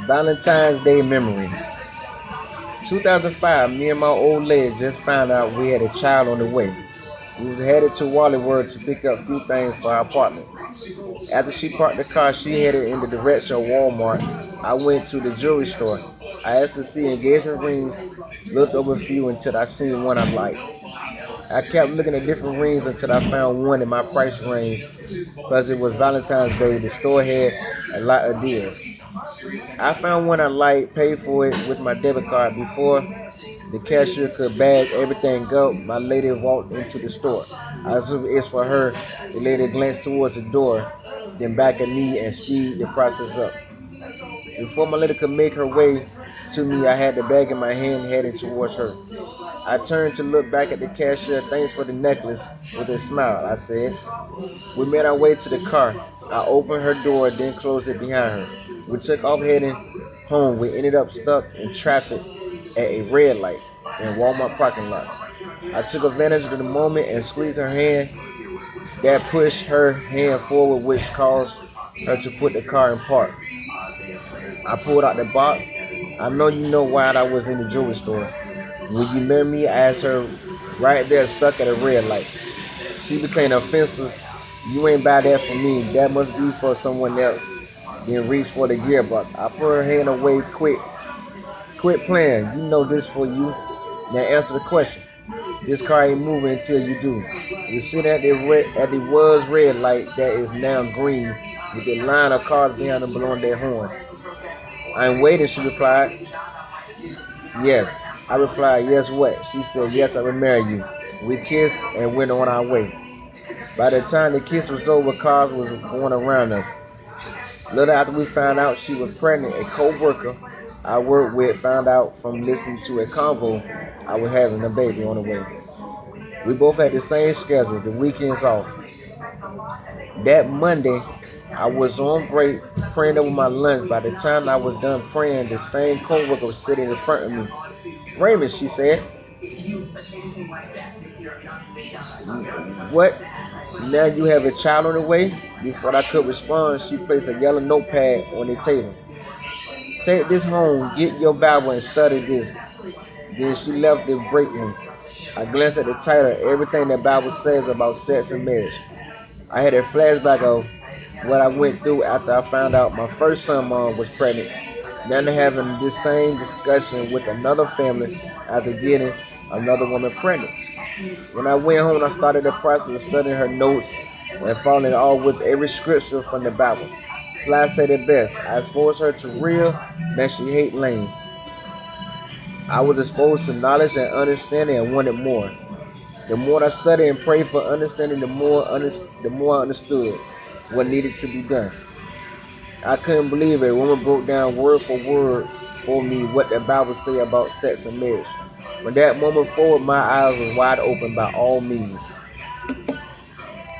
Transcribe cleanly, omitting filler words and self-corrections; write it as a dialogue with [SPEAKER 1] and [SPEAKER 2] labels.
[SPEAKER 1] Valentine's Day memory. 2005, me and my old lady just found out we had a child on the way. We was headed to Wallywood to pick up a few things for our apartment. After she parked the car, she headed in the direction of Walmart. I went to the jewelry store. I asked to see engagement rings, looked over a few until I seen one I liked. I kept looking at different rings until I found one in my price range because it was Valentine's Day. The store had a lot of deals. I found one I liked, paid for it with my debit card before the cashier could bag everything up. My lady walked into the store. I assumed it's for her. The lady glanced towards the door, then back a knee and speed the process up. Before my lady could make her way to me, I had the bag in my hand heading towards her. I turned to look back at the cashier. Thanks for the necklace, with a smile, I said. We made our way to the car. I opened her door, then closed it behind her. We took off heading home. We ended up stuck in traffic at a red light in Walmart parking lot. I took advantage of the moment and squeezed her hand. That pushed her hand forward, which caused her to put the car in park. I pulled out the box. I know you know why I was in the jewelry store. Will you marry me? I asked her right there, stuck at a red light. She became offensive. You ain't buy that for me. That must be for someone else. Then reached for the gearbox. I put her hand away quick. Quit playing. You know this for you. Now answer the question. This car ain't moving until you do. You sit at the was red light that is now green with the line of cars behind them blowing their horn. I'm waiting, she replied. Yes. I replied, yes what? She said, yes, I will marry you. We kissed and went on our way. By the time the kiss was over, cars was going around us. Little after we found out she was pregnant, a co-worker I worked with found out from listening to a convo I was having a baby on the way. We both had the same schedule, the weekends off. That Monday, I was on break praying over my lunch. By the time I was done praying, the same co-worker was sitting in front of me. Raymond, she said, what? Now you have a child on the way? Before I could respond, she placed a yellow notepad on the table. Take this home, get your Bible and study this. Then she left the break room. I glanced at the title, everything the Bible says about sex and marriage. I had a flashback of what I went through after I found out my first son mom was pregnant. Then having this same discussion with another family after getting another woman pregnant. When I went home, I started the process of studying her notes and following all with every scripture from the Bible. Fly said it best. I exposed her to real, that she hate lame. I was exposed to knowledge and understanding and wanted more. The more I studied and prayed for understanding, the more I understood what needed to be done. I couldn't believe it. A woman broke down word for word for me what the Bible say about sex and marriage. From that moment forward, my eyes were wide open by all means.